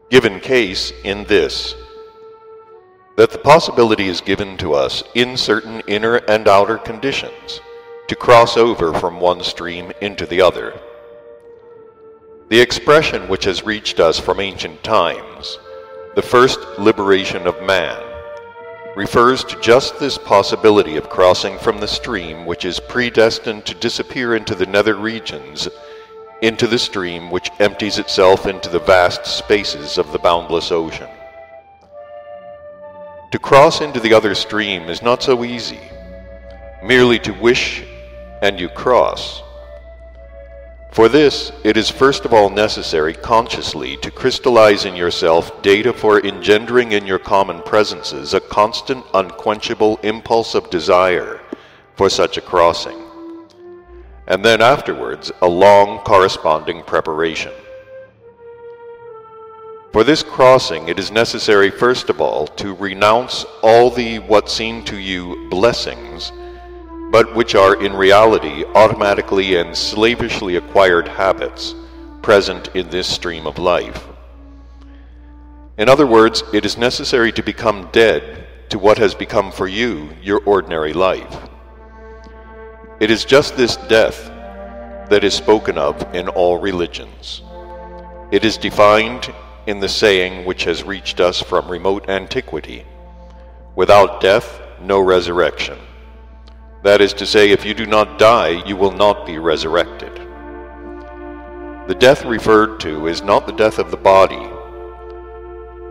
Given case in this, that the possibility is given to us in certain inner and outer conditions to cross over from one stream into the other. The expression which has reached us from ancient times, the first liberation of man, refers to just this possibility of crossing from the stream which is predestined to disappear into the nether regions, into the stream which empties itself into the vast spaces of the boundless ocean. To cross into the other stream is not so easy, merely to wish and you cross. For this, it is first of all necessary consciously to crystallize in yourself data for engendering in your common presences a constant, unquenchable impulse of desire for such a crossing, and then afterwards a long corresponding preparation. For this crossing, it is necessary first of all to renounce all the what seem to you blessings, but which are in reality automatically and slavishly acquired habits present in this stream of life. In other words, it is necessary to become dead to what has become for you your ordinary life. It is just this death that is spoken of in all religions. It is defined in the saying which has reached us from remote antiquity: without death, no resurrection. That is to say, if you do not die, you will not be resurrected. The death referred to is not the death of the body,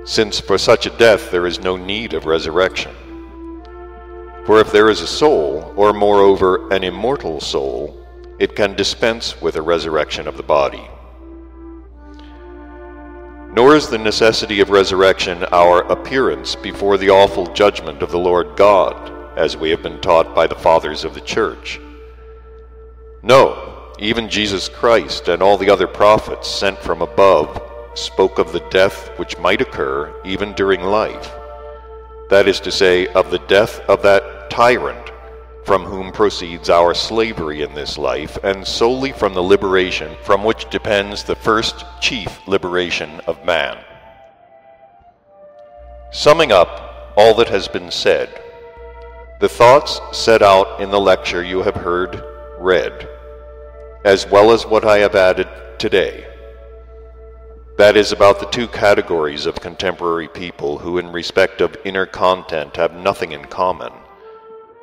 since for such a death there is no need of resurrection. For if there is a soul, or moreover an immortal soul, it can dispense with a resurrection of the body. Nor is the necessity of resurrection our appearance before the awful judgment of the Lord God, as we have been taught by the fathers of the Church. No, even Jesus Christ and all the other prophets sent from above spoke of the death which might occur even during life, that is to say, of the death of that tyrant from whom proceeds our slavery in this life, and solely from the liberation from which depends the first chief liberation of man. Summing up all that has been said, the thoughts set out in the lecture you have heard read, as well as what I have added today, that is about the two categories of contemporary people who in respect of inner content have nothing in common,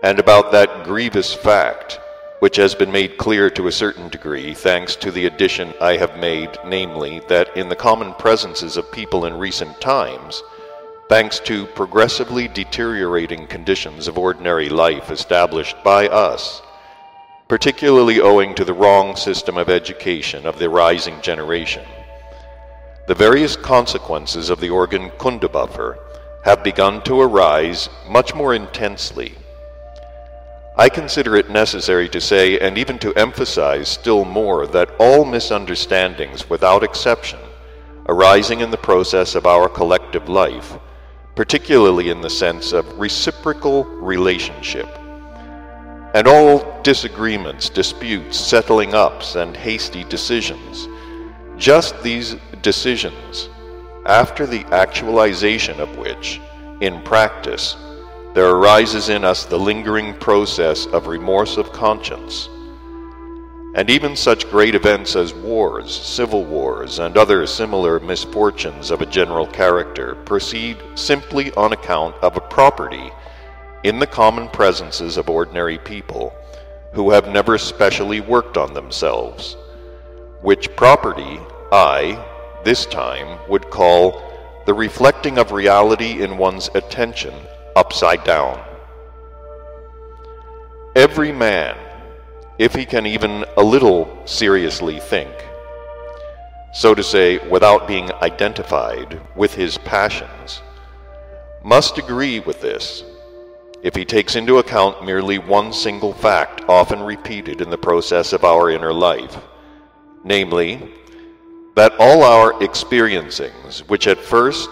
and about that grievous fact which has been made clear to a certain degree thanks to the addition I have made, namely, that in the common presences of people in recent times, thanks to progressively deteriorating conditions of ordinary life established by us, particularly owing to the wrong system of education of the rising generation, the various consequences of the organ Kundabuffer have begun to arise much more intensely. I consider it necessary to say, and even to emphasize still more, that all misunderstandings, without exception, arising in the process of our collective life, particularly in the sense of reciprocal relationship, and all disagreements, disputes, settling ups, and hasty decisions, just these decisions, after the actualization of which, in practice, there arises in us the lingering process of remorse of conscience, and even such great events as wars, civil wars, and other similar misfortunes of a general character proceed simply on account of a property in the common presences of ordinary people who have never specially worked on themselves, which property I, this time, would call the reflecting of reality in one's attention upside down. Every man, if he can even a little seriously think, so to say, without being identified with his passions, must agree with this, if he takes into account merely one single fact often repeated in the process of our inner life, namely, that all our experiencings, which at first,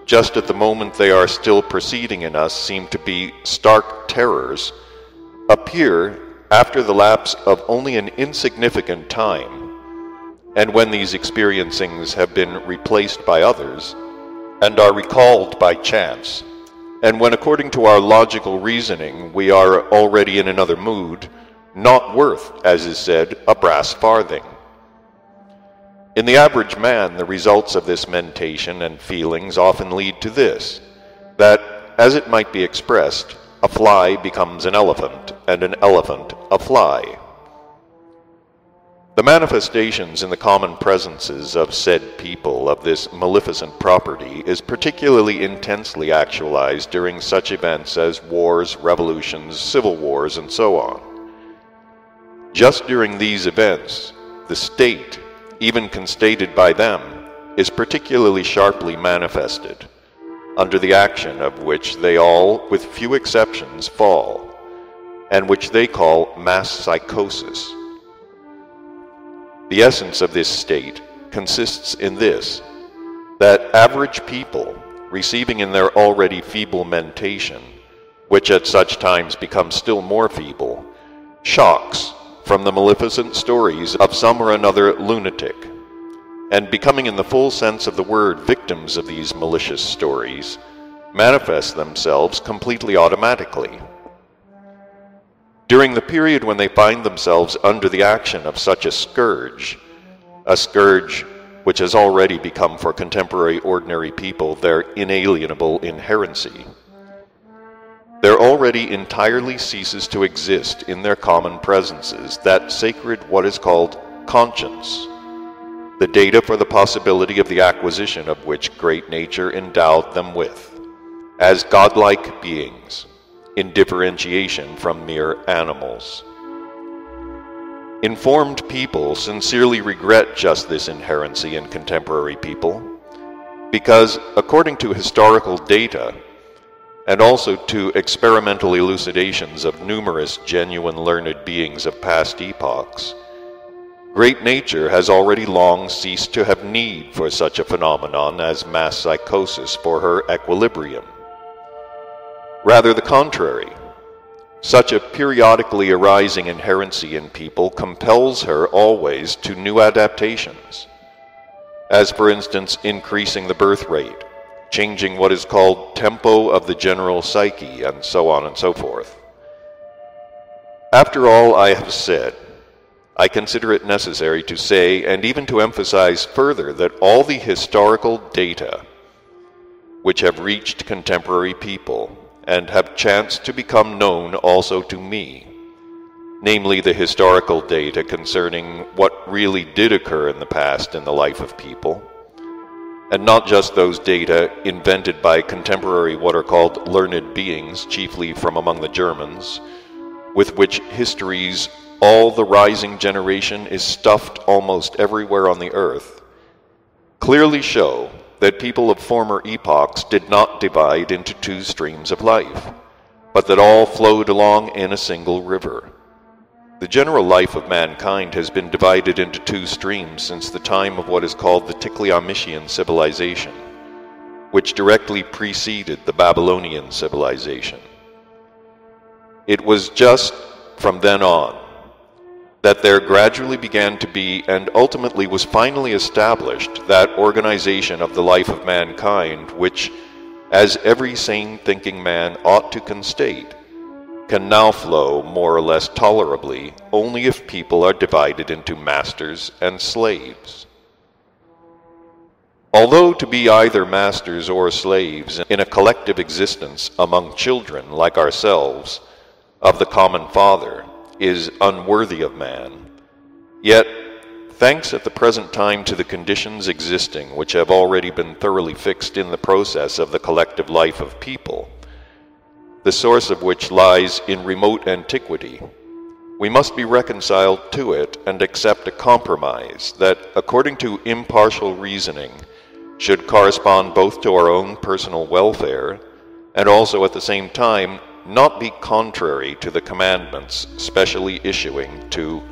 just at the moment they are still proceeding in us, seem to be stark terrors, appear, after the lapse of only an insignificant time, and when these experiencings have been replaced by others, and are recalled by chance, and when according to our logical reasoning we are already in another mood, not worth, as is said, a brass farthing. In the average man, the results of this mentation and feelings often lead to this, that, as it might be expressed, a fly becomes an elephant, and an elephant a fly. The manifestations in the common presences of said people of this maleficent property is particularly intensely actualized during such events as wars, revolutions, civil wars, and so on. Just during these events, the state, even constated by them, is particularly sharply manifested, under the action of which they all, with few exceptions, fall, and which they call mass psychosis. The essence of this state consists in this, that average people, receiving in their already feeble mentation, which at such times becomes still more feeble, shocks from the maleficent stories of some or another lunatic, and becoming in the full sense of the word victims of these malicious stories, manifest themselves completely automatically. During the period when they find themselves under the action of such a scourge which has already become for contemporary ordinary people their inalienable inherency, there already entirely ceases to exist in their common presences that sacred what is called conscience, the data for the possibility of the acquisition of which great nature endowed them with, as godlike beings, in differentiation from mere animals. Informed people sincerely regret just this inherency in contemporary people, because according to historical data, and also to experimental elucidations of numerous genuine learned beings of past epochs, great nature has already long ceased to have need for such a phenomenon as mass psychosis for her equilibrium. Rather the contrary, such a periodically arising inherency in people compels her always to new adaptations, as for instance increasing the birth rate, changing what is called tempo of the general psyche, and so on and so forth. After all I have said, I consider it necessary to say, and even to emphasize further, that all the historical data which have reached contemporary people and have chanced to become known also to me, namely the historical data concerning what really did occur in the past in the life of people, and not just those data invented by contemporary what are called learned beings, chiefly from among the Germans, with which histories all the rising generation is stuffed almost everywhere on the earth, clearly show that people of former epochs did not divide into two streams of life, but that all flowed along in a single river. The general life of mankind has been divided into two streams since the time of what is called the Tikleamishyan civilization, which directly preceded the Babylonian civilization. It was just from then on that there gradually began to be, and ultimately was finally established, that organization of the life of mankind which, as every sane thinking man ought to constate, can now flow more or less tolerably only if people are divided into masters and slaves. Although to be either masters or slaves in a collective existence among children like ourselves of the common Father is unworthy of man, yet, thanks at the present time to the conditions existing which have already been thoroughly fixed in the process of the collective life of people, the source of which lies in remote antiquity, we must be reconciled to it and accept a compromise that, according to impartial reasoning, should correspond both to our own personal welfare and also at the same time not be contrary to the commandments specially issuing to